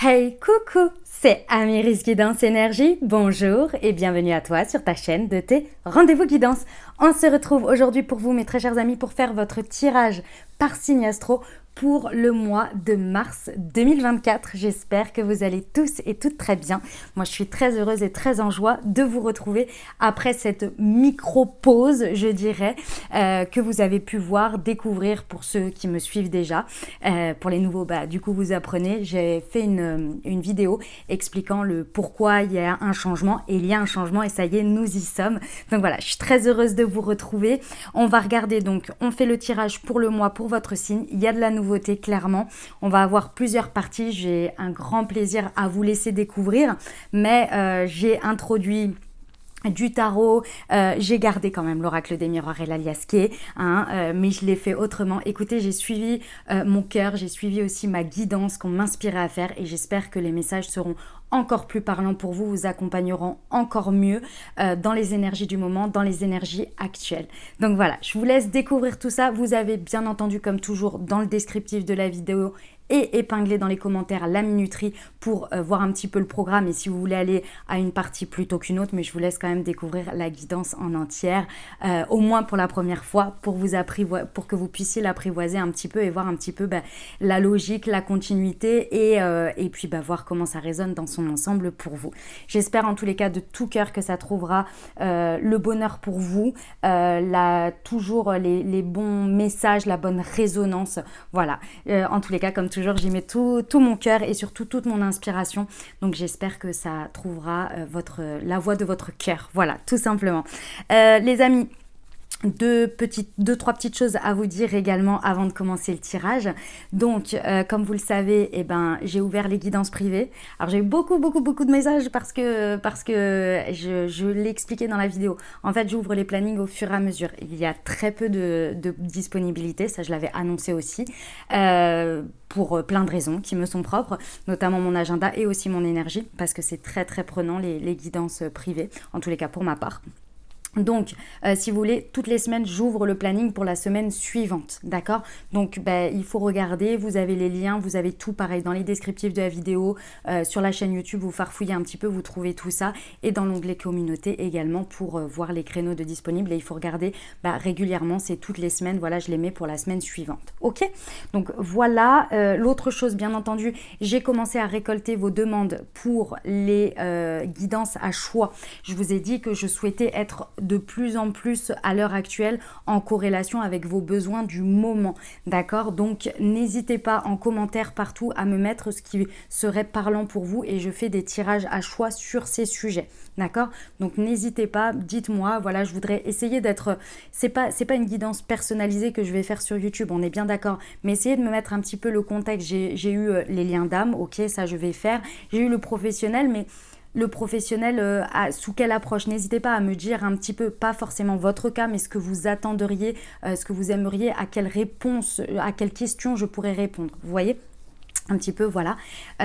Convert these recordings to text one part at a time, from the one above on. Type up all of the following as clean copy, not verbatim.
Hey, coucou, c'est Amiris Guidance Énergie. Bonjour et bienvenue à toi sur ta chaîne de tes rendez-vous guidance. On se retrouve aujourd'hui pour vous, mes très chers amis, pour faire votre tirage par signe astro pour le mois de mars 2024. J'espère que vous allez tous et toutes très bien. Moi, je suis très heureuse et très en joie de vous retrouver après cette micro-pause, je dirais, que vous avez pu voir, découvrir pour ceux qui me suivent déjà. Pour les nouveaux, du coup, vous apprenez. J'ai fait une vidéo expliquant le pourquoi il y a un changement. Et il y a un changement et ça y est, nous y sommes. Donc voilà, je suis très heureuse de vous retrouver. On va regarder, donc, on fait le tirage pour le mois, pour votre signe. Il y a de la nouveauté, clairement. On va avoir plusieurs parties. J'ai un grand plaisir à vous laisser découvrir. Mais j'ai introduit du tarot, j'ai gardé quand même l'oracle des miroirs et l'aliasqué, mais je l'ai fait autrement. Écoutez, j'ai suivi mon cœur, j'ai suivi aussi ma guidance qu'on m'inspirait à faire et j'espère que les messages seront encore plus parlants pour vous, vous accompagneront encore mieux dans les énergies du moment, dans les énergies actuelles. Donc voilà, je vous laisse découvrir tout ça. Vous avez bien entendu, comme toujours, dans le descriptif de la vidéo et épinglé dans les commentaires la minuterie pour voir un petit peu le programme et si vous voulez aller à une partie plutôt qu'une autre, mais je vous laisse quand même découvrir la guidance en entière, au moins pour la première fois, pour que vous puissiez l'apprivoiser un petit peu et voir un petit peu la logique, la continuité et puis voir comment ça résonne dans son ensemble pour vous. J'espère en tous les cas de tout cœur que ça trouvera le bonheur pour vous, toujours les bons messages, la bonne résonance, voilà. En tous les cas, comme toujours, j'y mets tout mon cœur et surtout toute mon inspiration. Donc j'espère que ça trouvera la voix de votre cœur. Voilà, tout simplement. Les amis, trois petites choses à vous dire également avant de commencer le tirage. Donc, comme vous le savez, j'ai ouvert les guidances privées. Alors, j'ai eu beaucoup de messages parce que je l'ai expliqué dans la vidéo. En fait, j'ouvre les plannings au fur et à mesure. Il y a très peu de disponibilité, ça je l'avais annoncé aussi, pour plein de raisons qui me sont propres, notamment mon agenda et aussi mon énergie, parce que c'est très prenant les guidances privées, en tous les cas pour ma part. Donc, si vous voulez, toutes les semaines, j'ouvre le planning pour la semaine suivante, d'accord? Donc, il faut regarder, vous avez les liens, vous avez tout pareil dans les descriptifs de la vidéo, sur la chaîne YouTube, vous farfouillez un petit peu, vous trouvez tout ça, et dans l'onglet communauté également pour voir les créneaux de disponibles, et il faut regarder régulièrement, c'est toutes les semaines, voilà, je les mets pour la semaine suivante, ok? Donc, voilà, l'autre chose, bien entendu, j'ai commencé à récolter vos demandes pour les guidances à choix. Je vous ai dit que je souhaitais être de plus en plus à l'heure actuelle en corrélation avec vos besoins du moment, d'accord? Donc n'hésitez pas en commentaire partout à me mettre ce qui serait parlant pour vous et je fais des tirages à choix sur ces sujets, d'accord? Donc n'hésitez pas, dites-moi, voilà, je voudrais essayer d'être, c'est pas une guidance personnalisée que je vais faire sur YouTube, on est bien d'accord, mais essayez de me mettre un petit peu le contexte. J'ai eu les liens d'âme, ok, ça je vais faire, j'ai eu le professionnel, mais le professionnel, sous quelle approche? N'hésitez pas à me dire un petit peu, pas forcément votre cas, mais ce que vous attendriez, ce que vous aimeriez, à quelle réponse, à quelle question je pourrais répondre. Vous voyez? Un petit peu, voilà,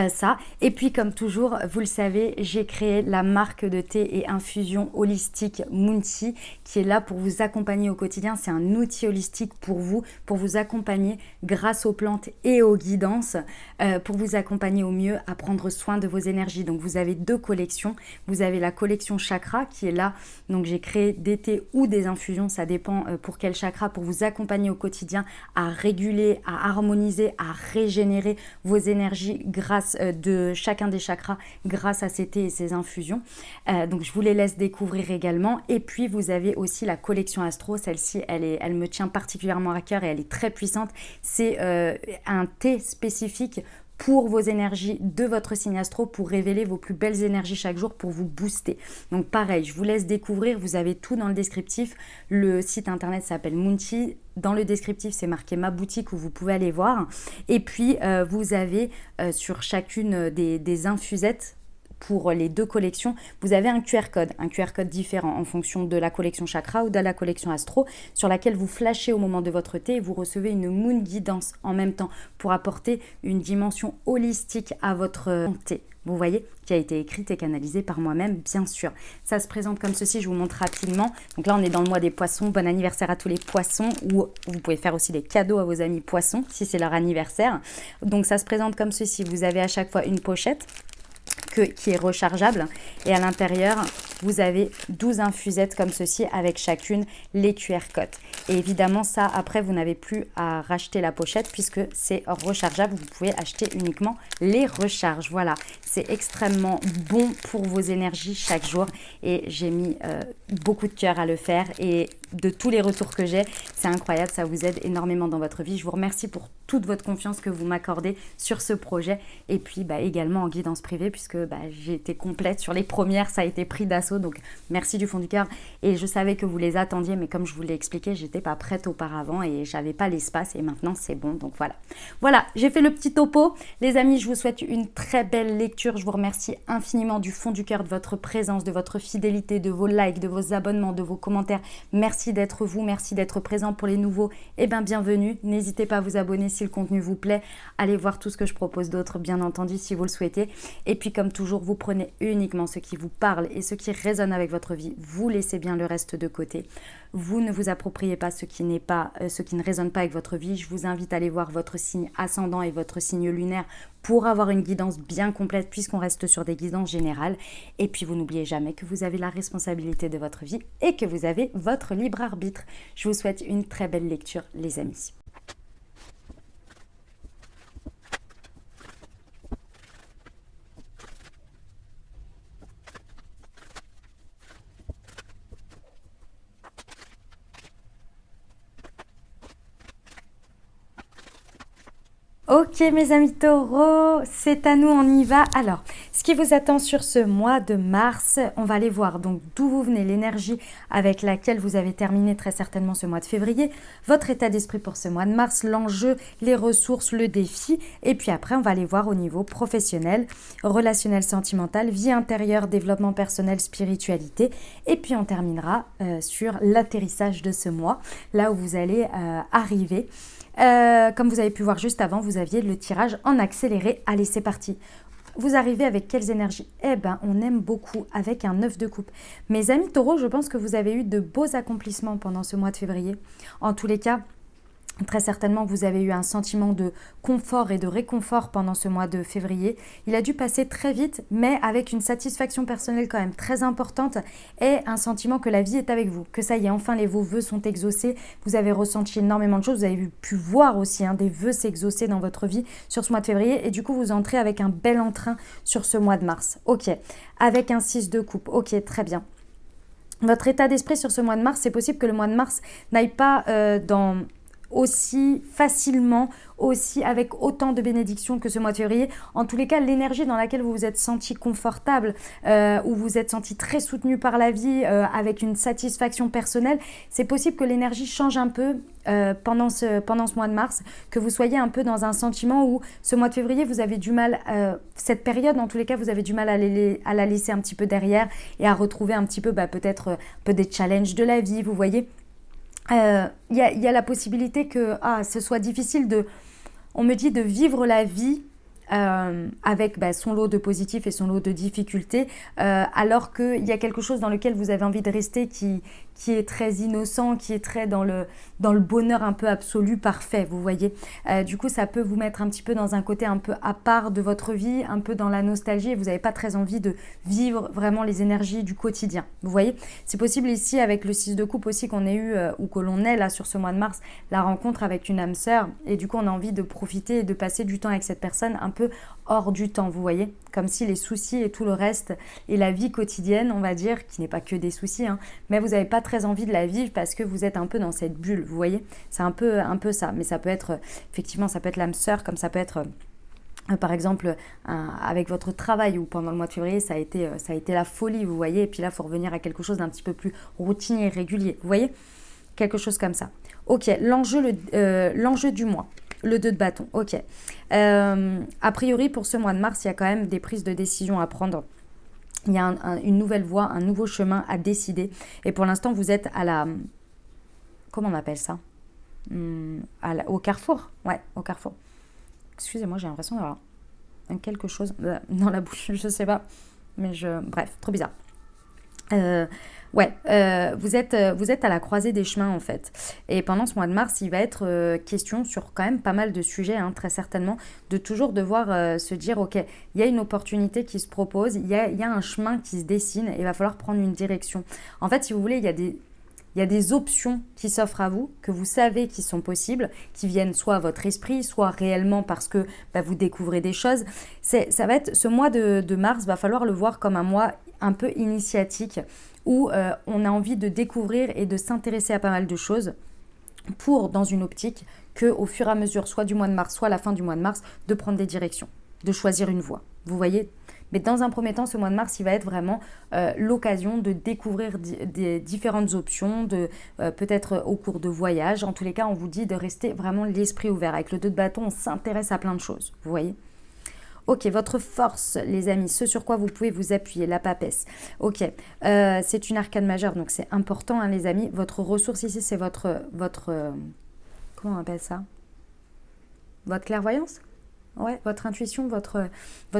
ça. Et puis, comme toujours, vous le savez, j'ai créé la marque de thé et infusion holistique Moonti, qui est là pour vous accompagner au quotidien. C'est un outil holistique pour vous accompagner grâce aux plantes et aux guidances, pour vous accompagner au mieux à prendre soin de vos énergies. Donc, vous avez deux collections. Vous avez la collection chakra qui est là. Donc, j'ai créé des thés ou des infusions, ça dépend pour quel chakra, pour vous accompagner au quotidien à réguler, à harmoniser, à régénérer vos énergies grâce de chacun des chakras grâce à ces thés et ces infusions. Donc je vous les laisse découvrir également. Et puis vous avez aussi la collection Astro. Celle-ci, elle me tient particulièrement à cœur et elle est très puissante. C'est un thé spécifique pour vos énergies de votre signe astro, pour révéler vos plus belles énergies chaque jour, pour vous booster. Donc pareil, je vous laisse découvrir, vous avez tout dans le descriptif. Le site internet s'appelle Moonti. Dans le descriptif, c'est marqué ma boutique où vous pouvez aller voir. Et puis, vous avez sur chacune des infusettes pour les deux collections, vous avez un QR code différent en fonction de la collection Chakra ou de la collection Astro, sur laquelle vous flashez au moment de votre thé et vous recevez une Moon Guidance en même temps pour apporter une dimension holistique à votre thé. Vous voyez, qui a été écrite et canalisée par moi-même, bien sûr. Ça se présente comme ceci, je vous montre rapidement. Donc là, on est dans le mois des poissons. Bon anniversaire à tous les poissons, ou vous pouvez faire aussi des cadeaux à vos amis poissons, si c'est leur anniversaire. Donc ça se présente comme ceci, vous avez à chaque fois une pochette qui est rechargeable et à l'intérieur vous avez 12 infusettes comme ceci avec chacune les QR codes et évidemment ça après vous n'avez plus à racheter la pochette puisque c'est rechargeable, vous pouvez acheter uniquement les recharges. Voilà, c'est extrêmement bon pour vos énergies chaque jour et j'ai mis beaucoup de cœur à le faire et de tous les retours que j'ai, c'est incroyable, ça vous aide énormément dans votre vie. Je vous remercie pour toute votre confiance que vous m'accordez sur ce projet et puis également en guidance privée puisque j'ai été complète sur les premières, ça a été pris d'assaut, donc merci du fond du cœur et je savais que vous les attendiez mais comme je vous l'ai expliqué, j'étais pas prête auparavant et j'avais pas l'espace et maintenant c'est bon, donc voilà, j'ai fait le petit topo. Les amis, je vous souhaite une très belle lecture, je vous remercie infiniment du fond du cœur de votre présence, de votre fidélité, de vos likes, de vos abonnements, de vos commentaires. Merci d'être vous, merci d'être présent pour les nouveaux. Bienvenue. N'hésitez pas à vous abonner si le contenu vous plaît. Allez voir tout ce que je propose d'autre, bien entendu, si vous le souhaitez. Et puis, comme toujours, vous prenez uniquement ce qui vous parle et ce qui résonne avec votre vie. Vous laissez bien le reste de côté. Vous ne vous appropriez pas ce qui ne résonne pas avec votre vie. Je vous invite à aller voir votre signe ascendant et votre signe lunaire pour avoir une guidance bien complète puisqu'on reste sur des guidances générales. Et puis, vous n'oubliez jamais que vous avez la responsabilité de votre vie et que vous avez votre libre arbitre. Je vous souhaite une très belle lecture, les amis. Ok mes amis taureaux, c'est à nous, on y va. Alors, ce qui vous attend sur ce mois de mars, on va aller voir donc d'où vous venez, l'énergie avec laquelle vous avez terminé très certainement ce mois de février, votre état d'esprit pour ce mois de mars, l'enjeu, les ressources, le défi. Et puis après, on va aller voir au niveau professionnel, relationnel, sentimental, vie intérieure, développement personnel, spiritualité. Et puis on terminera sur l'atterrissage de ce mois, là où vous allez arriver. Comme vous avez pu voir juste avant, vous aviez le tirage en accéléré. Allez, c'est parti. Vous arrivez avec quelles énergies? On aime beaucoup avec un 9 de coupe. Mes amis taureaux, je pense que vous avez eu de beaux accomplissements pendant ce mois de février. En tous les cas, très certainement, vous avez eu un sentiment de confort et de réconfort pendant ce mois de février. Il a dû passer très vite, mais avec une satisfaction personnelle quand même très importante et un sentiment que la vie est avec vous, que ça y est, enfin vos vœux sont exaucés. Vous avez ressenti énormément de choses, vous avez pu voir aussi des vœux s'exaucer dans votre vie sur ce mois de février et du coup, vous entrez avec un bel entrain sur ce mois de mars. Ok, avec un 6 de coupe. Ok, très bien. Votre état d'esprit sur ce mois de mars, c'est possible que le mois de mars n'aille pas aussi facilement, aussi avec autant de bénédictions que ce mois de février. En tous les cas, l'énergie dans laquelle vous vous êtes senti confortable, où vous vous êtes senti très soutenu par la vie, avec une satisfaction personnelle, c'est possible que l'énergie change un peu pendant ce mois de mars, que vous soyez un peu dans un sentiment où ce mois de février, vous avez du mal, cette période, en tous les cas, vous avez du mal à la laisser un petit peu derrière et à retrouver un petit peu, peut-être un peu des challenges de la vie, vous voyez. Il y a la possibilité que ce soit difficile on me dit de vivre la vie avec son lot de positifs et son lot de difficultés, alors qu'il y a quelque chose dans lequel vous avez envie de rester qui est très innocent, qui est très dans le bonheur un peu absolu, parfait, vous voyez. Du coup, ça peut vous mettre un petit peu dans un côté un peu à part de votre vie, un peu dans la nostalgie, et vous n'avez pas très envie de vivre vraiment les énergies du quotidien, vous voyez. C'est possible ici, avec le 6 de coupe aussi, qu'on ait eu, ou que l'on ait là sur ce mois de mars, la rencontre avec une âme sœur, et du coup, on a envie de profiter et de passer du temps avec cette personne un peu hors du temps, vous voyez, comme si les soucis et tout le reste et la vie quotidienne, on va dire, qui n'est pas que des soucis, mais vous n'avez pas très envie de la vivre parce que vous êtes un peu dans cette bulle, vous voyez, c'est un peu ça, mais ça peut être, effectivement, ça peut être l'âme sœur, comme ça peut être par exemple avec votre travail, ou pendant le mois de février ça a été la folie, vous voyez, et puis là il faut revenir à quelque chose d'un petit peu plus routinier, régulier, vous voyez, quelque chose comme ça. Ok, l'enjeu du mois. Le 2 de bâton, ok. A priori, pour ce mois de mars, il y a quand même des prises de décision à prendre Il y a une nouvelle voie, un nouveau chemin à décider. Et pour l'instant, vous êtes à la... Comment on appelle ça? Au carrefour. Ouais, au carrefour. Excusez-moi, j'ai l'impression d'avoir quelque chose dans la bouche. Je sais pas. Mais bref, trop bizarre. Vous êtes à la croisée des chemins en fait. Et pendant ce mois de mars, il va être question sur quand même pas mal de sujets, hein, très certainement, de toujours devoir se dire, ok, il y a une opportunité qui se propose, il y a un chemin qui se dessine et il va falloir prendre une direction. En fait, si vous voulez, il y a des options qui s'offrent à vous, que vous savez qui sont possibles, qui viennent soit à votre esprit, soit réellement parce que vous découvrez des choses. Ça va être, ce mois de mars, va falloir le voir comme un mois un peu initiatique, où on a envie de découvrir et de s'intéresser à pas mal de choses pour, dans une optique, qu'au fur et à mesure, soit du mois de mars, soit à la fin du mois de mars, de prendre des directions, de choisir une voie. Vous voyez ? Mais dans un premier temps, ce mois de mars, il va être vraiment l'occasion de découvrir des différentes options, peut-être au cours de voyages. En tous les cas, on vous dit de rester vraiment l'esprit ouvert. Avec le 2 de bâton, on s'intéresse à plein de choses. Vous voyez ? Ok, votre force, les amis, ce sur quoi vous pouvez vous appuyer, la papesse. Ok, c'est une arcane majeure, donc c'est important, hein, les amis. Votre ressource ici, c'est votre comment on appelle ça? Votre clairvoyance? Ouais, votre intuition, votre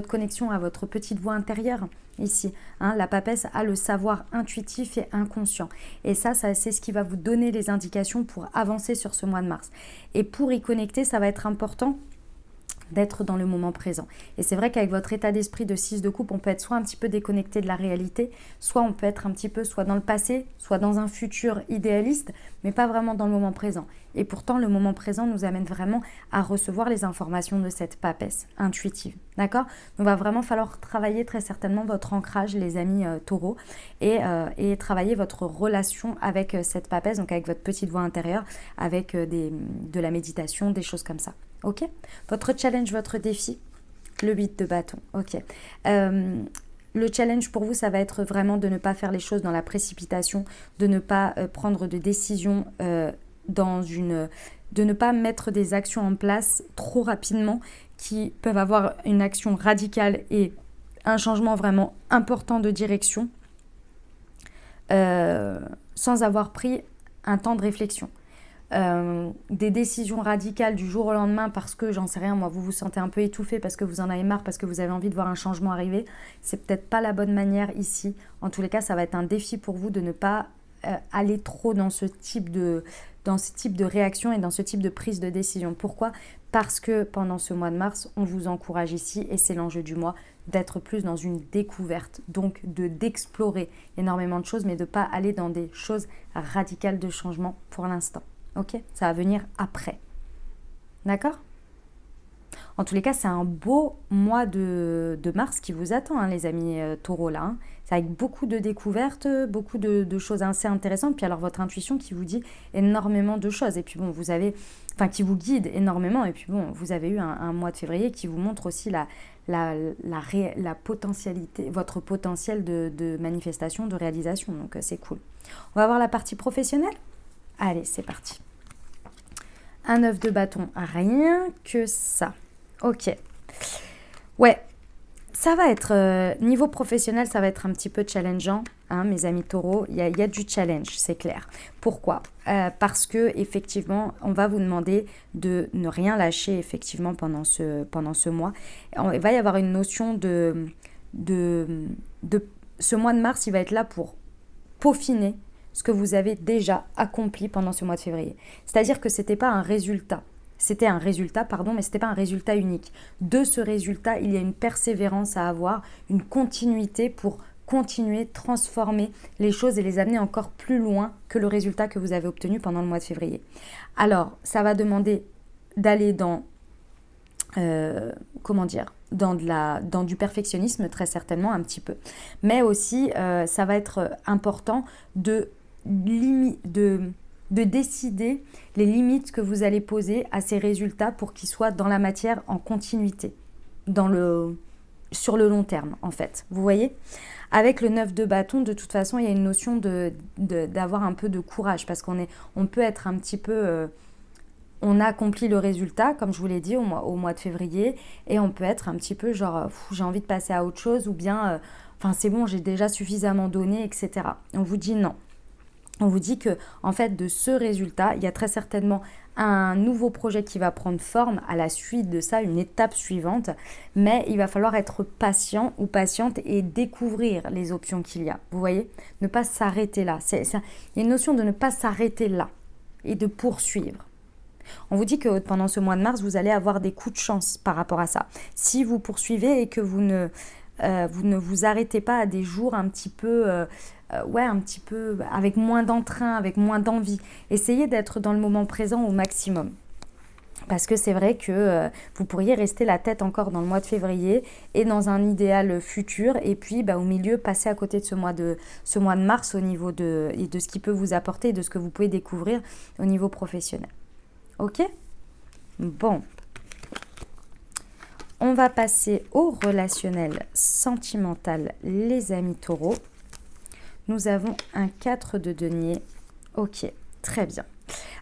connexion à votre petite voix intérieure ici. Hein, la papesse a le savoir intuitif et inconscient. Et ça c'est ce qui va vous donner les indications pour avancer sur ce mois de mars. Et pour y connecter, ça va être important d'être dans le moment présent. Et c'est vrai qu'avec votre état d'esprit de 6 de coupe, on peut être soit un petit peu déconnecté de la réalité, soit on peut être un petit peu soit dans le passé, soit dans un futur idéaliste, mais pas vraiment dans le moment présent. Et pourtant, le moment présent nous amène vraiment à recevoir les informations de cette papesse intuitive. D'accord ? Donc, il va vraiment falloir travailler très certainement votre ancrage, les amis taureaux, et travailler votre relation avec cette papesse, donc avec votre petite voix intérieure, avec de la méditation, des choses comme ça. Ok ? Votre challenge, votre défi, le 8 de bâton. Ok. Le challenge pour vous, ça va être vraiment de ne pas faire les choses dans la précipitation, de ne pas prendre de décisions de ne pas mettre des actions en place trop rapidement qui peuvent avoir une action radicale et un changement vraiment important de direction sans avoir pris un temps de réflexion. Des décisions radicales du jour au lendemain parce que, j'en sais rien, moi, vous vous sentez un peu étouffé parce que vous en avez marre, parce que vous avez envie de voir un changement arriver, c'est peut-être pas la bonne manière ici. En tous les cas, ça va être un défi pour vous de ne pas aller trop dans ce type de réaction et dans ce type de prise de décision. Pourquoi ? Parce que pendant ce mois de mars, on vous encourage ici, et c'est l'enjeu du mois, d'être plus dans une découverte, donc d'explorer énormément de choses, mais de ne pas aller dans des choses radicales de changement pour l'instant. Ok ? Ça va venir après. D'accord ? En tous les cas, c'est un beau mois de mars qui vous attend, hein, les amis taureaux, là. Hein. C'est avec beaucoup de découvertes, beaucoup de choses assez intéressantes. Puis alors, votre intuition qui vous dit énormément de choses. Et puis bon, qui vous guide énormément. Et puis bon, vous avez eu un mois de février qui vous montre aussi la potentialité, votre potentiel de manifestation, de réalisation. Donc, c'est cool. On va voir la partie professionnelle. Allez, c'est parti. Un 9 de bâton, rien que ça. Ok. Ouais, ça va être, niveau professionnel, ça va être un petit peu challengeant, hein, mes amis taureaux. Il y a du challenge, c'est clair. Pourquoi ? Parce que effectivement, on va vous demander de ne rien lâcher effectivement pendant ce mois. Il va y avoir une notion de ce mois de mars, il va être là pour peaufiner ce que vous avez déjà accompli pendant ce mois de février. C'est-à-dire que c'était un résultat, mais ce n'était pas un résultat unique. De ce résultat, il y a une persévérance à avoir, une continuité pour continuer, transformer les choses et les amener encore plus loin que le résultat que vous avez obtenu pendant le mois de février. Alors, ça va demander d'aller dans dans du perfectionnisme, très certainement, un petit peu. Mais aussi, ça va être important de décider les limites que vous allez poser à ces résultats pour qu'ils soient dans la matière en continuité, sur le long terme, en fait. Vous voyez ? Avec le 9 de bâton, de toute façon, il y a une notion d'avoir un peu de courage parce on peut être un petit peu on accomplit le résultat, comme je vous l'ai dit, au mois de février, et on peut être un petit peu genre, j'ai envie de passer à autre chose, ou bien, enfin c'est bon, j'ai déjà suffisamment donné, etc. On vous dit non. On vous dit que, en fait, de ce résultat, il y a très certainement un nouveau projet qui va prendre forme à la suite de ça, une étape suivante, mais il va falloir être patient ou patiente et découvrir les options qu'il y a. Vous voyez, ne pas s'arrêter là. Il y a une notion de ne pas s'arrêter là et de poursuivre. On vous dit que pendant ce mois de mars, vous allez avoir des coups de chance par rapport à ça. Si vous poursuivez et que vous ne vous arrêtez pas à des jours un petit peu, un petit peu avec moins d'entrain, avec moins d'envie. Essayez d'être dans le moment présent au maximum. Parce que c'est vrai que vous pourriez rester la tête encore dans le mois de février et dans un idéal futur. Et puis au milieu, passer à côté de ce mois de mars au niveau de ce qui peut vous apporter et de ce que vous pouvez découvrir au niveau professionnel. Ok ? Bon. On va passer au relationnel sentimental, les amis taureaux. Nous avons un 4 de denier. Ok, très bien.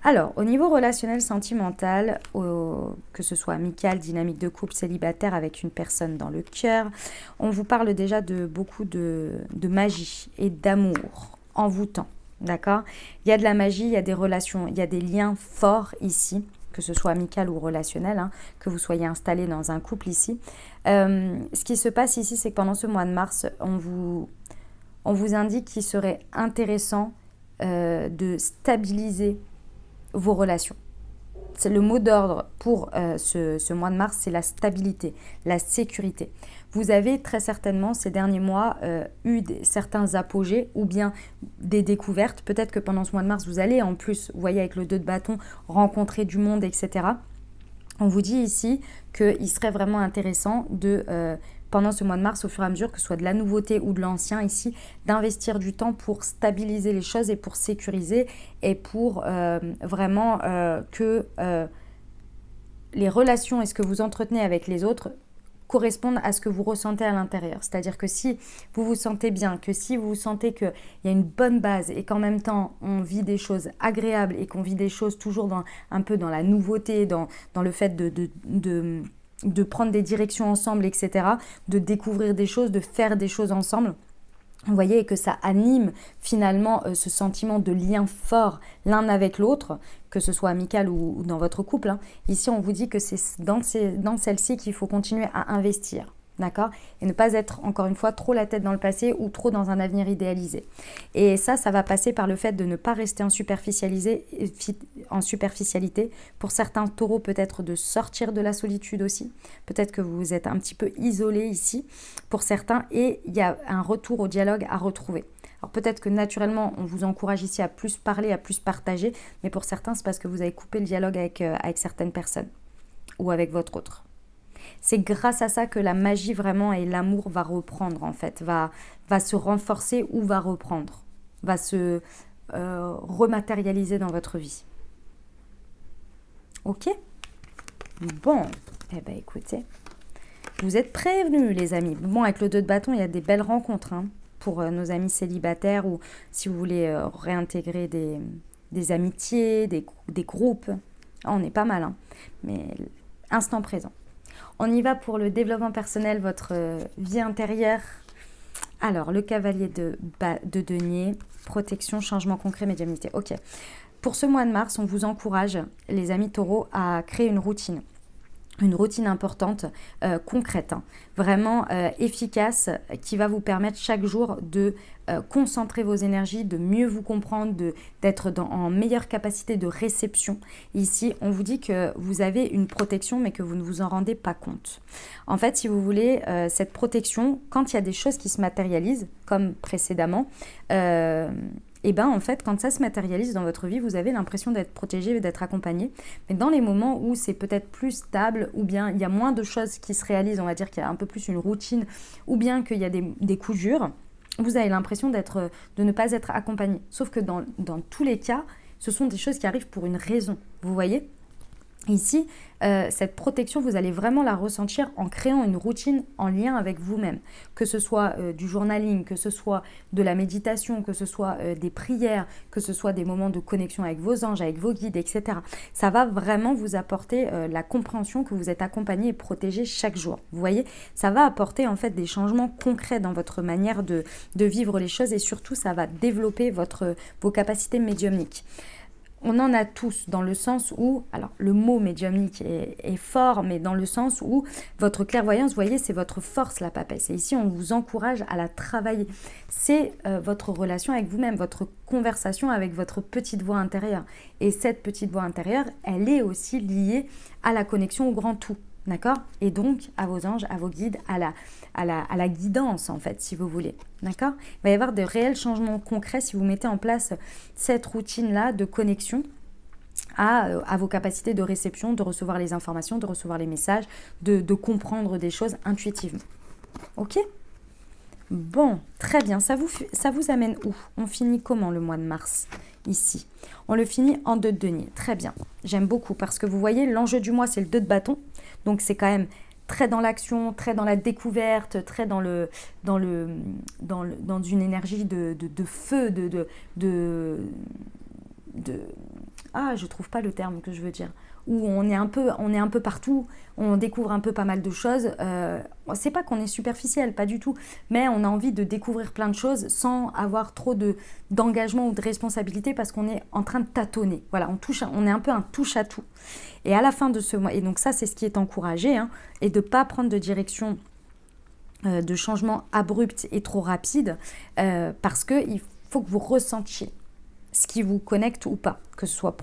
Alors, au niveau relationnel sentimental, que ce soit amical, dynamique de couple, célibataire avec une personne dans le cœur, on vous parle déjà de beaucoup de magie et d'amour envoûtant. D'accord ? Il y a de la magie, il y a des relations, il y a des liens forts ici, que ce soit amical ou relationnel, que vous soyez installé dans un couple ici. Ce qui se passe ici, c'est que pendant ce mois de mars, on vous indique qu'il serait intéressant de stabiliser vos relations. C'est le mot d'ordre pour ce mois de mars, c'est la stabilité, la sécurité. Vous avez très certainement ces derniers mois eu certains apogées ou bien des découvertes. Peut-être que pendant ce mois de mars, vous allez en plus, vous voyez avec le 2 de bâton, rencontrer du monde, etc. On vous dit ici qu'il serait vraiment intéressant de, pendant ce mois de mars, au fur et à mesure, que ce soit de la nouveauté ou de l'ancien ici, d'investir du temps pour stabiliser les choses et pour sécuriser et pour vraiment que les relations et ce que vous entretenez avec les autres correspondent à ce que vous ressentez à l'intérieur. C'est-à-dire que si vous vous sentez bien, que si vous sentez qu'il y a une bonne base et qu'en même temps on vit des choses agréables et qu'on vit des choses toujours un peu dans la nouveauté, dans le fait de prendre des directions ensemble, etc., de découvrir des choses, de faire des choses ensemble, vous voyez que ça anime finalement ce sentiment de lien fort l'un avec l'autre, que ce soit amical ou dans votre couple. Ici, on vous dit que c'est dans celle-ci qu'il faut continuer à investir. D'accord ? Et ne pas être, encore une fois, trop la tête dans le passé ou trop dans un avenir idéalisé. Et ça va passer par le fait de ne pas rester en superficialité. Pour certains taureaux, peut-être de sortir de la solitude aussi. Peut-être que vous êtes un petit peu isolé ici pour certains. Et il y a un retour au dialogue à retrouver. Alors peut-être que naturellement, on vous encourage ici à plus parler, à plus partager. Mais pour certains, c'est parce que vous avez coupé le dialogue avec certaines personnes ou avec votre autre. C'est grâce à ça que la magie vraiment et l'amour va reprendre en fait, va se renforcer ou va reprendre, va se rematérialiser dans votre vie. Ok ? Bon, eh bien écoutez, vous êtes prévenus les amis. Bon, avec le 2 de bâton, il y a des belles rencontres pour nos amis célibataires ou si vous voulez réintégrer des amitiés, des groupes. On est pas mal, mais instant présent. On y va pour le développement personnel, votre vie intérieure. Alors, le cavalier de denier, protection, changement concret, médiumnité. Ok. Pour ce mois de mars, on vous encourage, les amis taureaux, à créer une routine. Une routine importante, concrète, vraiment efficace, qui va vous permettre chaque jour de concentrer vos énergies, de mieux vous comprendre, d'être en meilleure capacité de réception. Ici, on vous dit que vous avez une protection, mais que vous ne vous en rendez pas compte. En fait, si vous voulez, cette protection, quand il y a des choses qui se matérialisent, comme précédemment, et bien en fait, quand ça se matérialise dans votre vie, vous avez l'impression d'être protégé et d'être accompagné. Mais dans les moments où c'est peut-être plus stable, ou bien il y a moins de choses qui se réalisent, on va dire qu'il y a un peu plus une routine, ou bien qu'il y a des coups durs, vous avez l'impression de ne pas être accompagné. Sauf que dans tous les cas, ce sont des choses qui arrivent pour une raison, vous voyez ? Ici, cette protection, vous allez vraiment la ressentir en créant une routine en lien avec vous-même. Que ce soit du journaling, que ce soit de la méditation, que ce soit des prières, que ce soit des moments de connexion avec vos anges, avec vos guides, etc. Ça va vraiment vous apporter la compréhension que vous êtes accompagné et protégé chaque jour. Vous voyez, ça va apporter en fait des changements concrets dans votre manière de vivre les choses et surtout, ça va développer vos capacités médiumniques. On en a tous dans le sens où, alors le mot médiumnique est fort, mais dans le sens où votre clairvoyance, vous voyez, c'est votre force, la papesse. Et ici, on vous encourage à la travailler. C'est votre relation avec vous-même, votre conversation avec votre petite voix intérieure. Et cette petite voix intérieure, elle est aussi liée à la connexion au grand tout. D'accord? Et donc à vos anges, à vos guides, à la guidance en fait, si vous voulez. D'accord? Il va y avoir de réels changements concrets si vous mettez en place cette routine-là de connexion à vos capacités de réception, de recevoir les informations, de recevoir les messages, de comprendre des choses intuitivement. Ok? Bon, très bien. Ça vous amène où? On finit comment le mois de mars ici? On le finit en 2 de denier. Très bien. J'aime beaucoup parce que vous voyez, l'enjeu du mois, c'est le 2 de bâton. Donc, c'est quand même très dans l'action, très dans la découverte, très dans une énergie de feu, je trouve pas le terme que je veux dire, où on est un peu partout, on découvre un peu pas mal de choses. C'est pas qu'on est superficiel, pas du tout, mais on a envie de découvrir plein de choses sans avoir trop d'engagement ou de responsabilité parce qu'on est en train de tâtonner. Voilà, on est un peu un touche à tout. Et à la fin de ce mois, et donc ça c'est ce qui est encouragé, et de pas prendre de direction de changement abrupt et trop rapide, parce qu'il faut que vous ressentiez ce qui vous connecte ou pas, que ce soit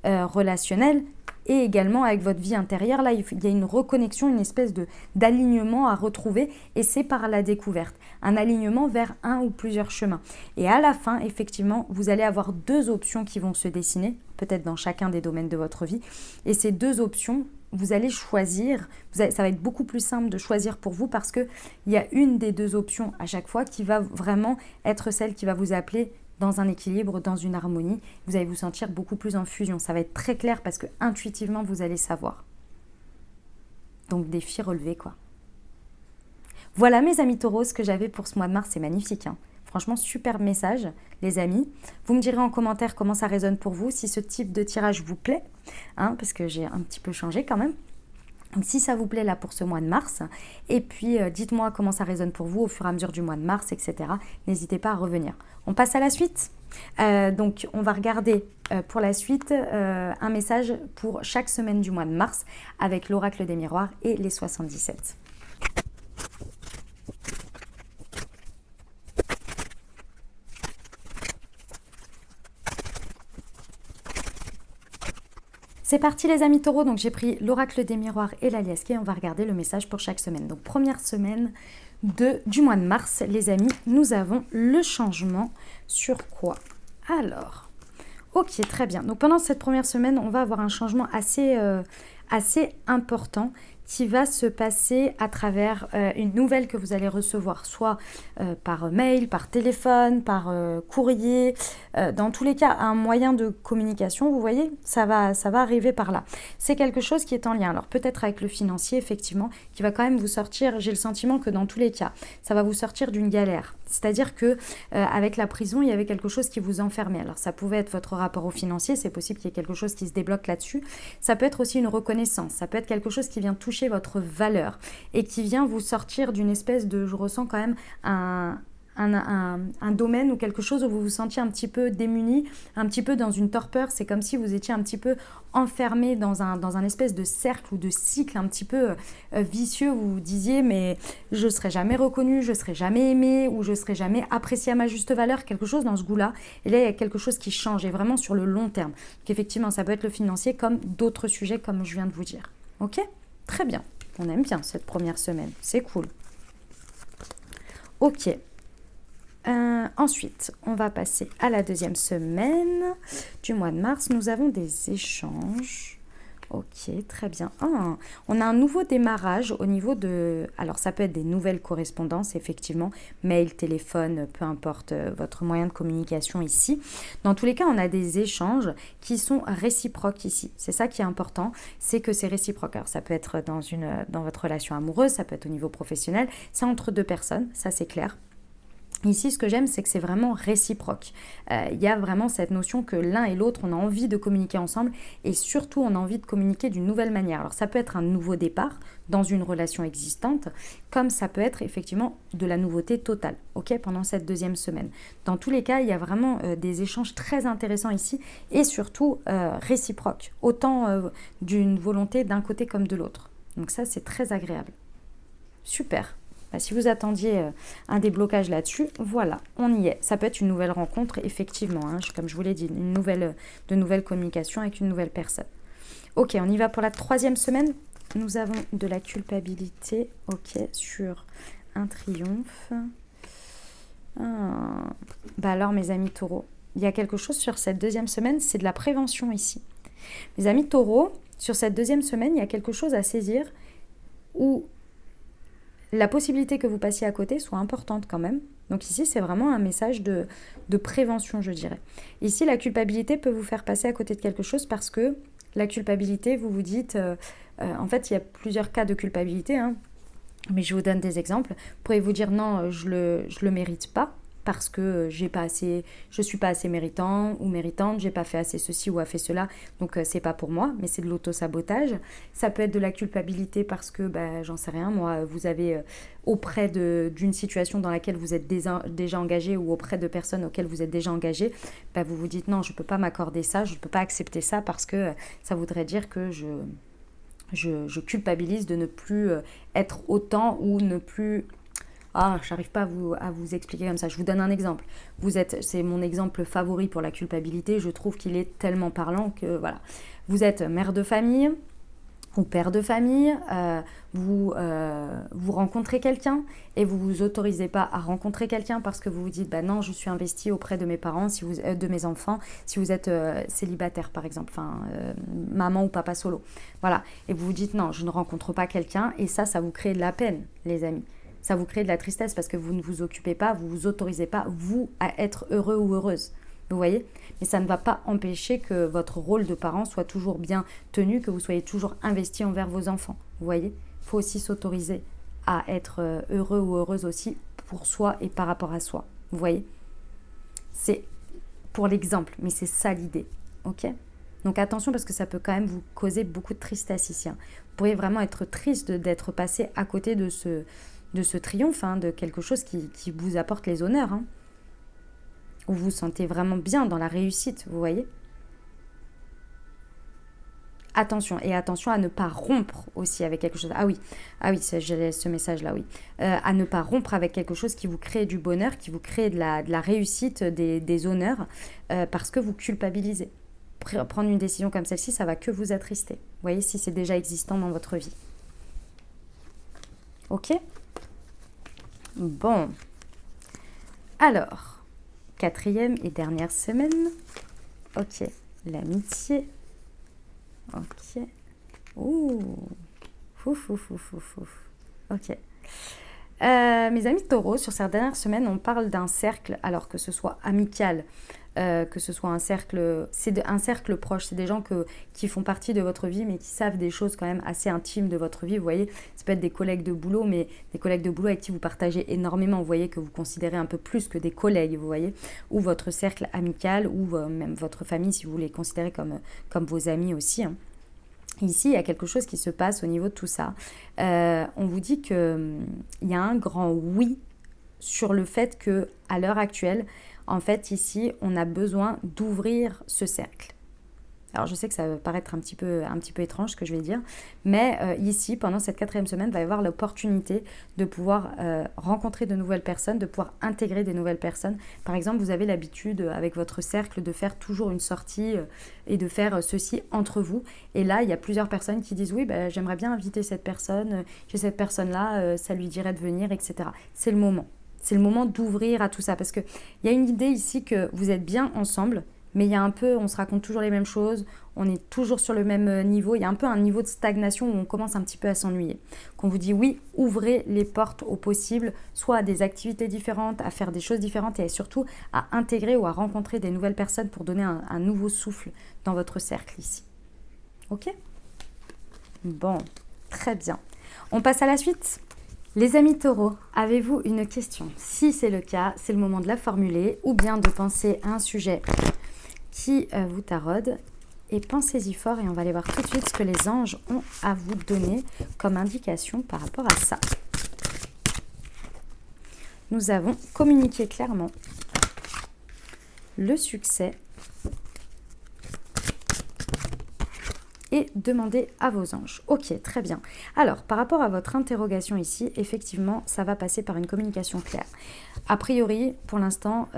relationnel et également avec votre vie intérieure. Là, il y a une reconnexion, une espèce d'alignement à retrouver et c'est par la découverte. Un alignement vers un ou plusieurs chemins. Et à la fin, effectivement, vous allez avoir 2 options qui vont se dessiner, peut-être dans chacun des domaines de votre vie. Et ces 2 options, vous allez choisir, ça va être beaucoup plus simple de choisir pour vous parce qu'il y a une des 2 options à chaque fois qui va vraiment être celle qui va vous appeler dans un équilibre, dans une harmonie. Vous allez vous sentir beaucoup plus en fusion. Ça va être très clair parce que intuitivement, vous allez savoir. Donc, défi relevé, quoi. Voilà, mes amis taureaux, ce que j'avais pour ce mois de mars. C'est magnifique, hein. Franchement, super message, les amis. Vous me direz en commentaire comment ça résonne pour vous, si ce type de tirage vous plaît, parce que j'ai un petit peu changé quand même. Donc, si ça vous plaît là pour ce mois de mars, et puis dites-moi comment ça résonne pour vous au fur et à mesure du mois de mars, etc. N'hésitez pas à revenir. On passe à la suite. Donc, on va regarder pour la suite un message pour chaque semaine du mois de mars avec l'oracle des miroirs et les 77. C'est parti les amis taureaux, donc j'ai pris l'oracle des miroirs et la liesque et on va regarder le message pour chaque semaine. Donc première semaine du mois de mars, les amis, nous avons le changement sur quoi? Alors, ok, très bien. Donc pendant cette première semaine, on va avoir un changement assez important qui va se passer à travers une nouvelle que vous allez recevoir, soit par mail, par téléphone, par courrier, dans tous les cas, un moyen de communication, vous voyez, ça va arriver par là. C'est quelque chose qui est en lien, alors peut-être avec le financier, effectivement, qui va quand même vous sortir, j'ai le sentiment que dans tous les cas, ça va vous sortir d'une galère. C'est-à-dire que avec la prison, il y avait quelque chose qui vous enfermait. Alors ça pouvait être votre rapport au financier, c'est possible qu'il y ait quelque chose qui se débloque là-dessus. Ça peut être aussi une reconnaissance, ça peut être quelque chose qui vient toucher votre valeur et qui vient vous sortir d'une espèce de, je ressens quand même un domaine ou quelque chose où vous vous sentiez un petit peu démuni, un petit peu dans une torpeur. C'est comme si vous étiez un petit peu enfermé dans un espèce de cercle ou de cycle un petit peu vicieux où vous disiez mais je ne serai jamais reconnu, je ne serai jamais aimé ou je ne serai jamais apprécié à ma juste valeur, quelque chose dans ce goût-là. Et là, il y a quelque chose qui change et vraiment sur le long terme. Donc effectivement, ça peut être le financier comme d'autres sujets comme je viens de vous dire. Ok ? Très bien. On aime bien cette première semaine. C'est cool. Ok. Ensuite, on va passer à la deuxième semaine du mois de mars. Nous avons des échanges Ok, très bien. Ah, on a un nouveau démarrage au niveau de... Alors, ça peut être des nouvelles correspondances, effectivement, mail, téléphone, peu importe votre moyen de communication ici. Dans tous les cas, on a des échanges qui sont réciproques ici. C'est ça qui est important, c'est que c'est réciproque. Alors, ça peut être dans votre relation amoureuse, ça peut être au niveau professionnel, c'est entre deux personnes, ça c'est clair. Ici, ce que j'aime, c'est que c'est vraiment réciproque. Il y a vraiment cette notion que l'un et l'autre, on a envie de communiquer ensemble et surtout, on a envie de communiquer d'une nouvelle manière. Alors, ça peut être un nouveau départ dans une relation existante, comme ça peut être effectivement de la nouveauté totale, ok, pendant cette deuxième semaine. Dans tous les cas, il y a vraiment des échanges très intéressants ici et surtout réciproques, autant d'une volonté d'un côté comme de l'autre. Donc ça, c'est très agréable. Super. Bah, si vous attendiez un déblocage là-dessus, voilà, on y est. Ça peut être une nouvelle rencontre, effectivement, hein, comme je vous l'ai dit, de nouvelles communications avec une nouvelle personne. Ok, on y va pour la troisième semaine. Nous avons de la culpabilité, ok, sur un triomphe. Ah. Bah alors, mes amis taureaux, il y a quelque chose sur cette deuxième semaine, c'est de la prévention ici. Mes amis taureaux, sur cette deuxième semaine, il y a quelque chose à saisir où la possibilité que vous passiez à côté soit importante quand même. Donc ici, c'est vraiment un message de prévention, je dirais. Ici, la culpabilité peut vous faire passer à côté de quelque chose parce que la culpabilité, vous vous dites... en fait, il y a plusieurs cas de culpabilité, hein, mais je vous donne des exemples. Vous pourriez vous dire non, je le mérite pas parce que je suis pas assez méritant ou méritante, j'ai pas fait assez ceci ou a fait cela, donc c'est pas pour moi, mais c'est de l'auto-sabotage. Ça peut être de la culpabilité parce que, j'en sais rien, moi, vous avez auprès d'une situation dans laquelle vous êtes déjà engagé ou auprès de personnes auxquelles vous êtes déjà engagé, vous vous dites non, je peux pas m'accorder ça, je peux pas accepter ça parce que ça voudrait dire que je culpabilise de ne plus être autant ou ne plus... Ah, j'arrive pas à vous expliquer comme ça. Je vous donne un exemple. C'est mon exemple favori pour la culpabilité. Je trouve qu'il est tellement parlant que voilà. Vous êtes mère de famille ou père de famille, vous rencontrez quelqu'un et vous vous autorisez pas à rencontrer quelqu'un parce que vous vous dites non, je suis investi auprès de mes parents, de mes enfants, si vous êtes célibataire par exemple, maman ou papa solo, voilà, et vous vous dites non, je ne rencontre pas quelqu'un et ça vous crée de la peine, les amis. Ça vous crée de la tristesse parce que vous ne vous occupez pas, vous vous autorisez pas, vous, à être heureux ou heureuse. Vous voyez? Mais ça ne va pas empêcher que votre rôle de parent soit toujours bien tenu, que vous soyez toujours investi envers vos enfants. Vous voyez? Il faut aussi s'autoriser à être heureux ou heureuse aussi pour soi et par rapport à soi. Vous voyez? C'est pour l'exemple, mais c'est ça l'idée. Ok? Donc attention parce que ça peut quand même vous causer beaucoup de tristesse ici. Hein. Vous pourriez vraiment être triste d'être passé à côté de ce triomphe, hein, de quelque chose qui vous apporte les honneurs. Hein. Où vous vous sentez vraiment bien dans la réussite, vous voyez? Attention, et attention à ne pas rompre aussi avec quelque chose. Ah oui, j'ai ce message-là, oui. À ne pas rompre avec quelque chose qui vous crée du bonheur, qui vous crée de la réussite, des honneurs, parce que vous culpabilisez. Prendre une décision comme celle-ci, ça va que vous attrister. Vous voyez, si c'est déjà existant dans votre vie. Ok? Bon. Alors... Quatrième et dernière semaine. Ok. L'amitié. Ok. Ouh. Fouf. Ok. Mes amis taureaux, sur cette dernière semaine, on parle d'un cercle, alors que ce soit amical, que ce soit un cercle proche, c'est des gens qui font partie de votre vie, mais qui savent des choses quand même assez intimes de votre vie, vous voyez, ça peut être des collègues de boulot, mais des collègues de boulot avec qui vous partagez énormément, vous voyez, que vous considérez un peu plus que des collègues, vous voyez, ou votre cercle amical, ou même votre famille, si vous les considérez comme vos amis aussi, hein. Ici, il y a quelque chose qui se passe au niveau de tout ça. On vous dit qu'il y a un grand oui sur le fait qu'à l'heure actuelle, en fait, ici, on a besoin d'ouvrir ce cercle. Alors, je sais que ça va paraître un petit peu étrange ce que je vais dire, mais ici, pendant cette quatrième semaine, il va y avoir l'opportunité de pouvoir rencontrer de nouvelles personnes, de pouvoir intégrer des nouvelles personnes. Par exemple, vous avez l'habitude avec votre cercle de faire toujours une sortie et de faire ceci entre vous. Et là, il y a plusieurs personnes qui disent « Oui, j'aimerais bien inviter cette personne, j'ai cette personne-là, ça lui dirait de venir, etc. » C'est le moment. C'est le moment d'ouvrir à tout ça parce qu'il y a une idée ici que vous êtes bien ensemble, mais il y a un peu, on se raconte toujours les mêmes choses, on est toujours sur le même niveau, il y a un peu un niveau de stagnation où on commence un petit peu à s'ennuyer. Qu'on vous dit oui, ouvrez les portes au possible, soit à des activités différentes, à faire des choses différentes et surtout à intégrer ou à rencontrer des nouvelles personnes pour donner un nouveau souffle dans votre cercle ici. Ok ? Bon, très bien. On passe à la suite. Les amis taureaux, avez-vous une question? Si c'est le cas, c'est le moment de la formuler ou bien de penser à un sujet qui vous taraude. Et pensez-y fort et on va aller voir tout de suite ce que les anges ont à vous donner comme indication par rapport à ça. Nous avons communiqué clairement le succès et demandez à vos anges. Ok, très bien. Alors, par rapport à votre interrogation ici, effectivement, ça va passer par une communication claire. A priori, pour l'instant,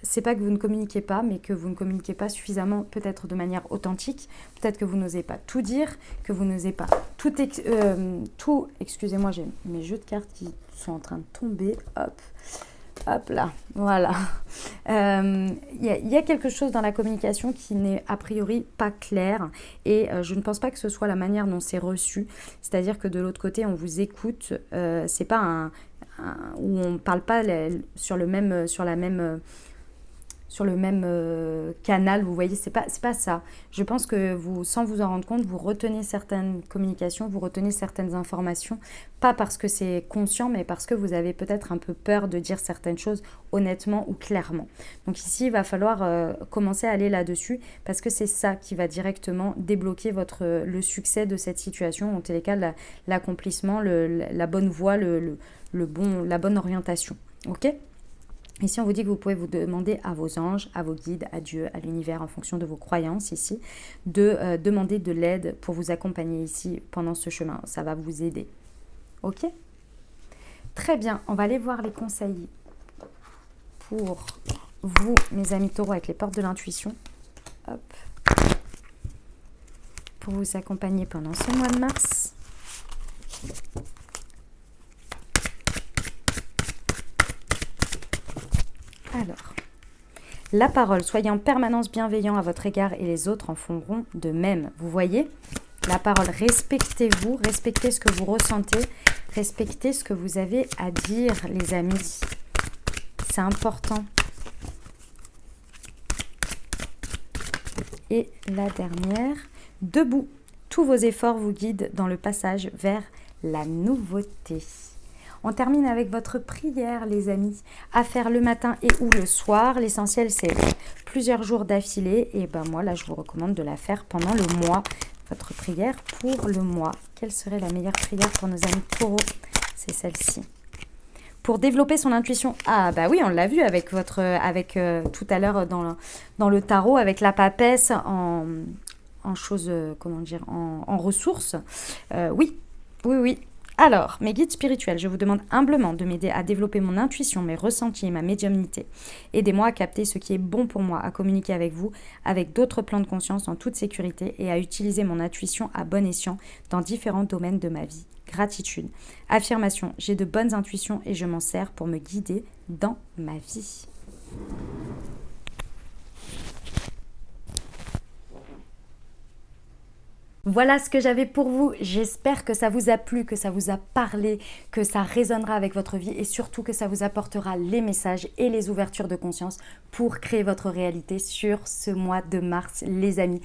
c'est pas que vous ne communiquez pas, mais que vous ne communiquez pas suffisamment, peut-être de manière authentique. Peut-être que vous n'osez pas tout dire, que vous n'osez pas tout... Excusez-moi, j'ai mes jeux de cartes qui sont en train de tomber. Hop là, voilà. Y a quelque chose dans la communication qui n'est a priori pas clair et je ne pense pas que ce soit la manière dont c'est reçu. C'est-à-dire que de l'autre côté, on vous écoute. C'est pas où on ne parle pas sur le même canal, vous voyez, c'est pas ça. Je pense que vous, sans vous en rendre compte, vous retenez certaines communications, vous retenez certaines informations, pas parce que c'est conscient, mais parce que vous avez peut-être un peu peur de dire certaines choses honnêtement ou clairement. Donc ici, il va falloir commencer à aller là-dessus, parce que c'est ça qui va directement débloquer le succès de cette situation, en tous les cas, l'accomplissement, la bonne voie, la bonne orientation. Ok ? Ici, on vous dit que vous pouvez vous demander à vos anges, à vos guides, à Dieu, à l'univers, en fonction de vos croyances ici, de demander de l'aide pour vous accompagner ici pendant ce chemin. Ça va vous aider. Ok ? Très bien. On va aller voir les conseils pour vous, mes amis taureaux, avec les portes de l'intuition. Hop. Pour vous accompagner pendant ce mois de mars. Alors, la parole, soyez en permanence bienveillant à votre égard et les autres en feront de même. Vous voyez, la parole, respectez-vous, respectez ce que vous ressentez, respectez ce que vous avez à dire, les amis. C'est important. Et la dernière, debout. Tous vos efforts vous guident dans le passage vers la nouveauté. On termine avec votre prière, les amis, à faire le matin et ou le soir. L'essentiel, c'est plusieurs jours d'affilée. Et ben moi, là, je vous recommande de la faire pendant le mois. Votre prière pour le mois. Quelle serait la meilleure prière pour nos amis taureaux? C'est celle-ci. Pour développer son intuition. Ah bah oui, on l'a vu avec tout à l'heure dans le tarot, avec la papesse en choses, en ressources. Oui. Alors, mes guides spirituels, je vous demande humblement de m'aider à développer mon intuition, mes ressentis et ma médiumnité. Aidez-moi à capter ce qui est bon pour moi, à communiquer avec vous, avec d'autres plans de conscience en toute sécurité et à utiliser mon intuition à bon escient dans différents domaines de ma vie. Gratitude. Affirmation, j'ai de bonnes intuitions et je m'en sers pour me guider dans ma vie. Voilà ce que j'avais pour vous. J'espère que ça vous a plu, que ça vous a parlé, que ça résonnera avec votre vie et surtout que ça vous apportera les messages et les ouvertures de conscience pour créer votre réalité sur ce mois de mars, les amis.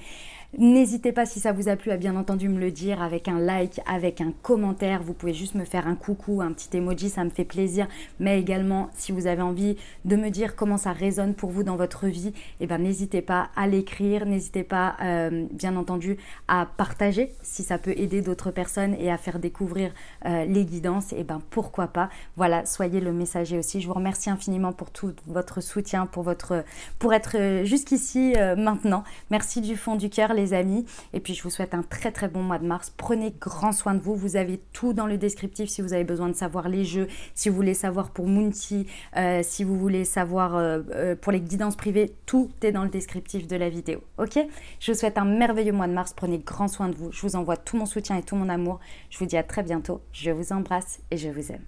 N'hésitez pas, si ça vous a plu, à bien entendu me le dire avec un like, avec un commentaire. Vous pouvez juste me faire un coucou, un petit emoji, ça me fait plaisir. Mais également, si vous avez envie de me dire comment ça résonne pour vous dans votre vie, eh ben, n'hésitez pas à l'écrire. N'hésitez pas, bien entendu, à partager si ça peut aider d'autres personnes et à faire découvrir les guidances. Eh ben, pourquoi pas. Voilà, soyez le messager aussi. Je vous remercie infiniment pour tout votre soutien, pour être jusqu'ici maintenant. Merci du fond du cœur, les amis, et puis je vous souhaite un très très bon mois de mars. Prenez grand soin de vous, vous avez tout dans le descriptif si vous avez besoin de savoir les jeux, si vous voulez savoir pour Moonty, si vous voulez savoir pour les guidances privées, tout est dans le descriptif de la vidéo, ok? Je vous souhaite un merveilleux mois de mars, prenez grand soin de vous, je vous envoie tout mon soutien et tout mon amour, je vous dis à très bientôt, je vous embrasse et je vous aime.